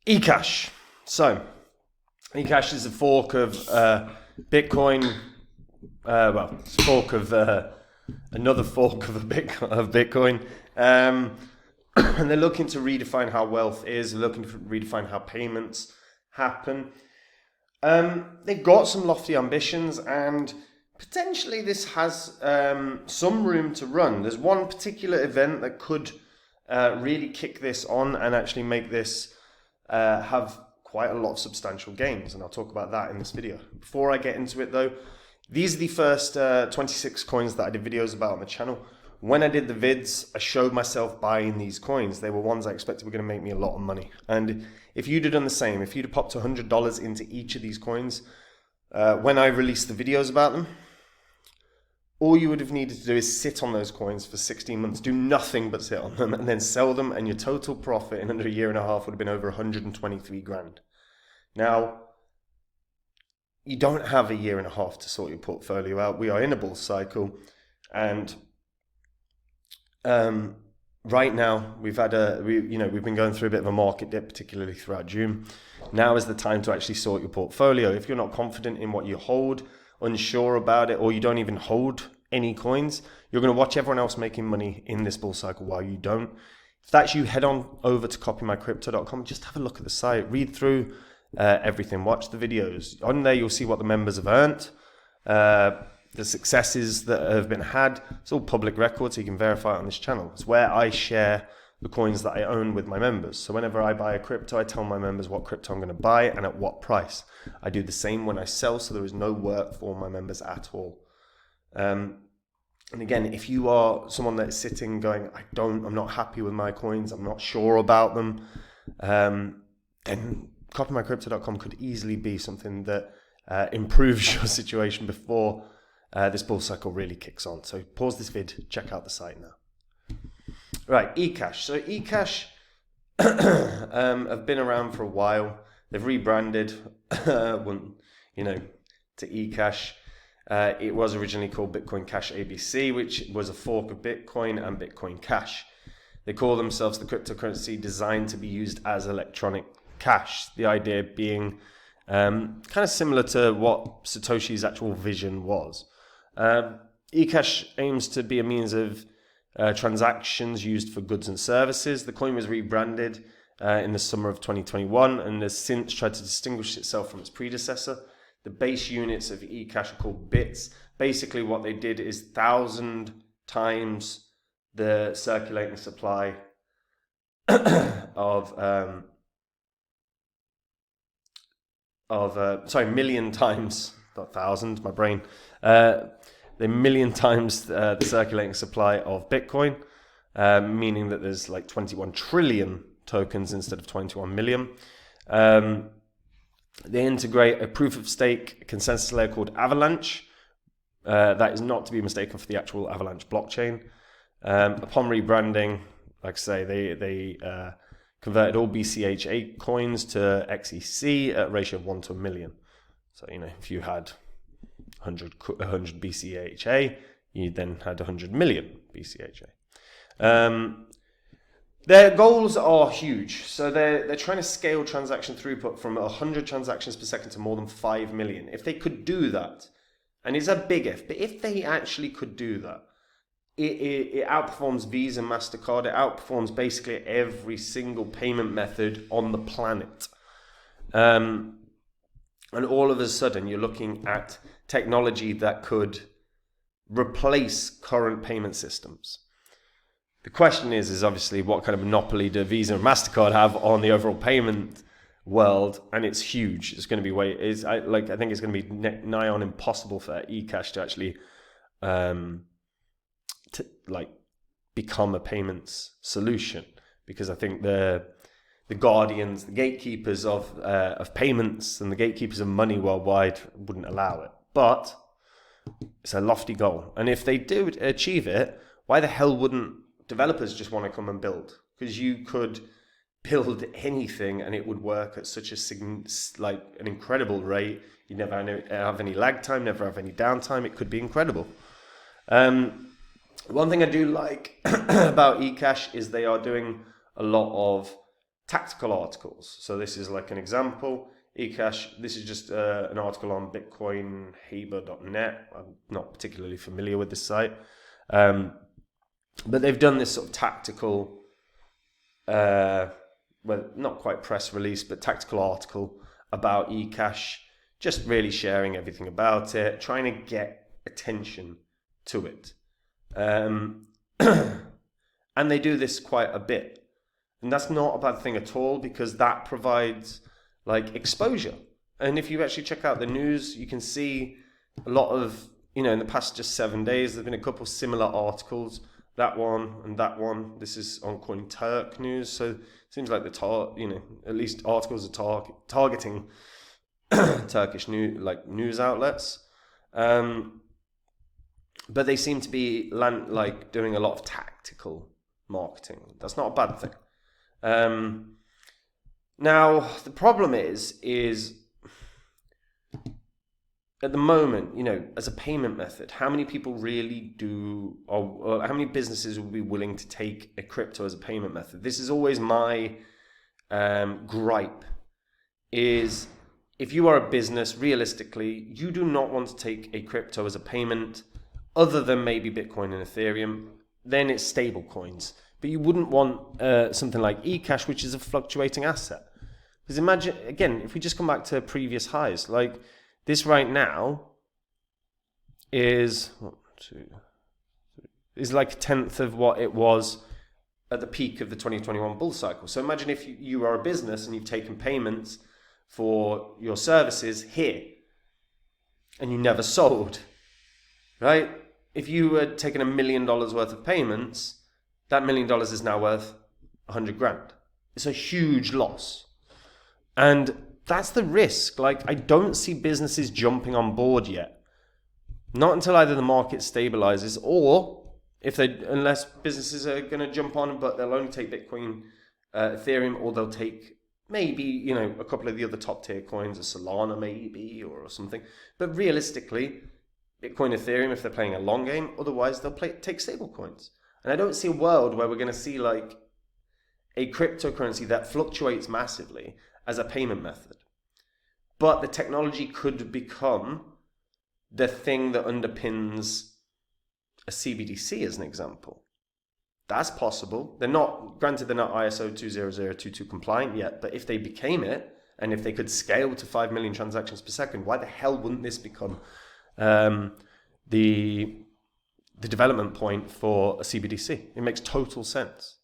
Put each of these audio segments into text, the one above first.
eCash. So, eCash is a fork of Bitcoin. It's a fork of another fork of Bitcoin. And they're looking to redefine how wealth is. They're looking to redefine how payments happen. They've got some lofty ambitions, and potentially this has some room to run. There's one particular event that could really kick this on and actually make this have quite a lot of substantial gains, and I'll talk about that in this video. Before I get into it though, these are the first 26 coins that I did videos about on the channel. When I did the vids, I showed myself buying these coins. They were ones I expected were going to make me a lot of money. And if you'd have done the same, if you'd have popped $100 into each of these coins, when I released the videos about them, all you would have needed to do is sit on those coins for 16 months, do nothing but sit on them, and then sell them, and your total profit in under a year and a half would have been over 123 grand. Now, you don't have a year and a half to sort your portfolio out. We are in a bull cycle, and right now we've been going through a bit of a market dip, particularly throughout June. Now is the time to actually sort your portfolio. If you're not confident in what you hold, unsure about it, or you don't even hold any coins, you're going to watch everyone else making money in this bull cycle while you don't. If that's you, head on over to copymycrypto.com. Just have a look at the site, read through everything, watch the videos. On there you'll see what the members have earned, the successes that have been had. It's all public record, so you can verify it on this channel. It's where I share the coins that I own with my members. So whenever I buy a crypto, I tell my members what crypto I'm going to buy and at what price. I do the same when I sell, so there is no work for my members at all. And again, if you are someone that's sitting going, I'm not happy with my coins, I'm not sure about them, then copymycrypto.com could easily be something that improves your situation before this bull cycle really kicks on. So pause this vid, check out the site now. Right, eCash. So eCash have been around for a while. They've rebranded, to eCash. It was originally called Bitcoin Cash ABC, which was a fork of Bitcoin and Bitcoin Cash. They call themselves the cryptocurrency designed to be used as electronic cash. The idea being kind of similar to what Satoshi's actual vision was. eCash aims to be a means of transactions used for goods and services. The coin was rebranded in the summer of 2021 and has since tried to distinguish itself from its predecessor. The base units of eCash are called bits. Basically what they did is 1,000 times the circulating supply million times, not thousand, my brain, the million times the circulating supply of Bitcoin, meaning that there's like 21 trillion tokens instead of 21 million. They integrate a proof of stake consensus layer called Avalanche. That is not to be mistaken for the actual Avalanche blockchain. Upon rebranding, like I say, they converted all BCH8 coins to XEC at a ratio of 1 to a million. So, if you had 100 BCHA, you then had 100 million BCHA. Their goals are huge. So they're trying to scale transaction throughput from 100 transactions per second to more than 5 million. If they could do that, and it's a big if, but if they actually could do that, it outperforms Visa and MasterCard. It outperforms basically every single payment method on the planet. And all of a sudden, you're looking at technology that could replace current payment systems. The question is obviously what kind of monopoly do Visa and MasterCard have on the overall payment world, and it's huge. It's going to be I think it's going to be nigh on impossible for eCash to actually become a payments solution, because I think the guardians, the gatekeepers of payments and the gatekeepers of money worldwide wouldn't allow it. But it's a lofty goal, and if they do achieve it, why the hell wouldn't developers just want to come and build? Because you could build anything and it would work at such an incredible rate. You never have any lag time, never have any downtime. It could be incredible. One thing I do like about eCash is they are doing a lot of tactical articles. So this is like an example. eCash, this is just an article on bitcoinhaber.net. I'm not particularly familiar with this site. But they've done this sort of tactical, well, not quite press release, but tactical article about eCash, just really sharing everything about it, trying to get attention to it. And they do this quite a bit. And that's not a bad thing at all, because that provides like exposure. And if you actually check out the news, you can see a lot of, in the past just 7 days, there've been a couple similar articles, that one and that one. This is on Coin Turk news. So it seems like at least articles are targeting Turkish news outlets. But they seem to be doing a lot of tactical marketing. That's not a bad thing. Now the problem is at the moment, as a payment method, how many people really do, or how many businesses will be willing to take a crypto as a payment method? This is always my gripe, is if you are a business, realistically, you do not want to take a crypto as a payment other than maybe Bitcoin and Ethereum. Then it's stable coins. But you wouldn't want something like eCash, which is a fluctuating asset. Because imagine, again, if we just come back to previous highs, like this right now is like a tenth of what it was at the peak of the 2021 bull cycle. So imagine if you are a business and you've taken payments for your services here and you never sold, right? If you had taken $1 million worth of payments, that $1 million is now worth 100 grand. It's a huge loss. And that's the risk. Like, I don't see businesses jumping on board yet. Not until either the market stabilizes, or unless businesses are going to jump on, but they'll only take Bitcoin, Ethereum, or they'll take maybe, a couple of the other top tier coins, a Solana maybe, or something. But realistically, Bitcoin, Ethereum, if they're playing a long game, otherwise they'll take stable coins. And I don't see a world where we're going to see like a cryptocurrency that fluctuates massively as a payment method. But the technology could become the thing that underpins a CBDC, as an example. That's possible. They're not ISO 20022 compliant yet, but if they became it, and if they could scale to 5 million transactions per second, why the hell wouldn't this become the development point for a CBDC? It makes total sense,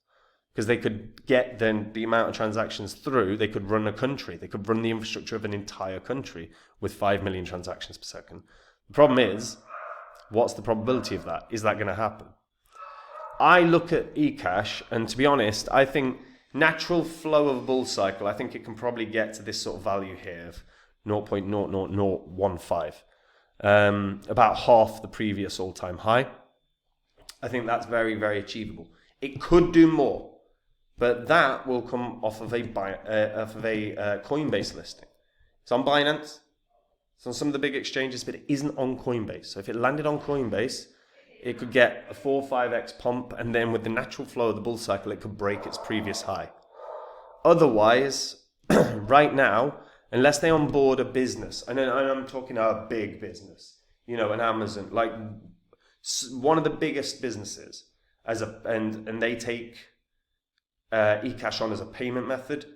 because they could get then the amount of transactions through. They could run a country. They could run the infrastructure of an entire country with 5 million transactions per second. The problem is, what's the probability of that? Is that going to happen? I look at eCash, and to be honest, I think natural flow of a bull cycle, I think it can probably get to this sort of value here of 0.00015. About half the previous all-time high. I think that's very, very achievable. It could do more, but that will come off of a Coinbase listing. It's on Binance, it's on some of the big exchanges, but it isn't on Coinbase. So if it landed on Coinbase, it could get a 4 or 5x pump, and then with the natural flow of the bull cycle, it could break its previous high. Otherwise, right now, unless they onboard a business, and I'm talking a big business, an Amazon, like one of the biggest businesses, and they take eCash on as a payment method.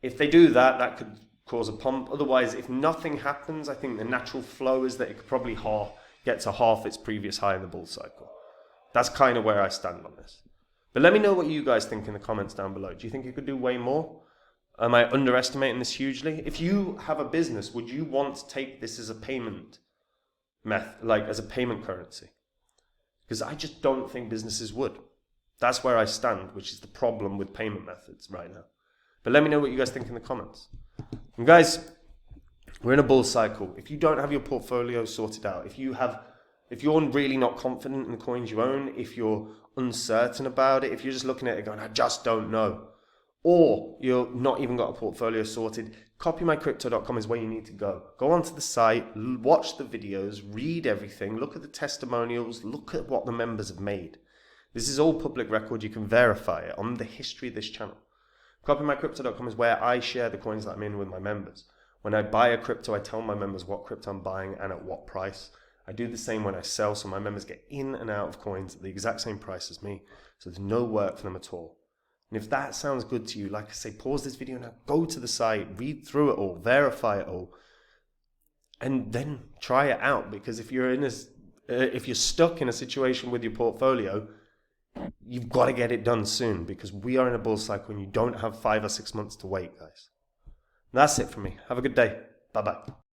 If they do that, that could cause a pump. Otherwise, if nothing happens, I think the natural flow is that it could probably get to half its previous high in the bull cycle. That's kind of where I stand on this. But let me know what you guys think in the comments down below. Do you think it could do way more? Am I underestimating this hugely? If you have a business, would you want to take this as a payment method, like as a payment currency? Because I just don't think businesses would. That's where I stand, which is the problem with payment methods right now. But let me know what you guys think in the comments. And guys, we're in a bull cycle. If you don't have your portfolio sorted out, if you're really not confident in the coins you own, if you're uncertain about it, if you're just looking at it going, I just don't know, or you're not even got a portfolio sorted, copymycrypto.com is where you need to go. Go onto the site, watch the videos, read everything, look at the testimonials, look at what the members have made. This is all public record. You can verify it on the history of this channel. Copymycrypto.com is where I share the coins that I'm in with my members. When I buy a crypto, I tell my members what crypto I'm buying and at what price. I do the same when I sell, so my members get in and out of coins at the exact same price as me. So there's no work for them at all. And if that sounds good to you, like I say, pause this video now, go to the site, read through it all, verify it all, and then try it out. Because if you're stuck in a situation with your portfolio, you've got to get it done soon, because we are in a bull cycle and you don't have 5 or 6 months to wait, guys. And that's it from me. Have a good day. Bye-bye.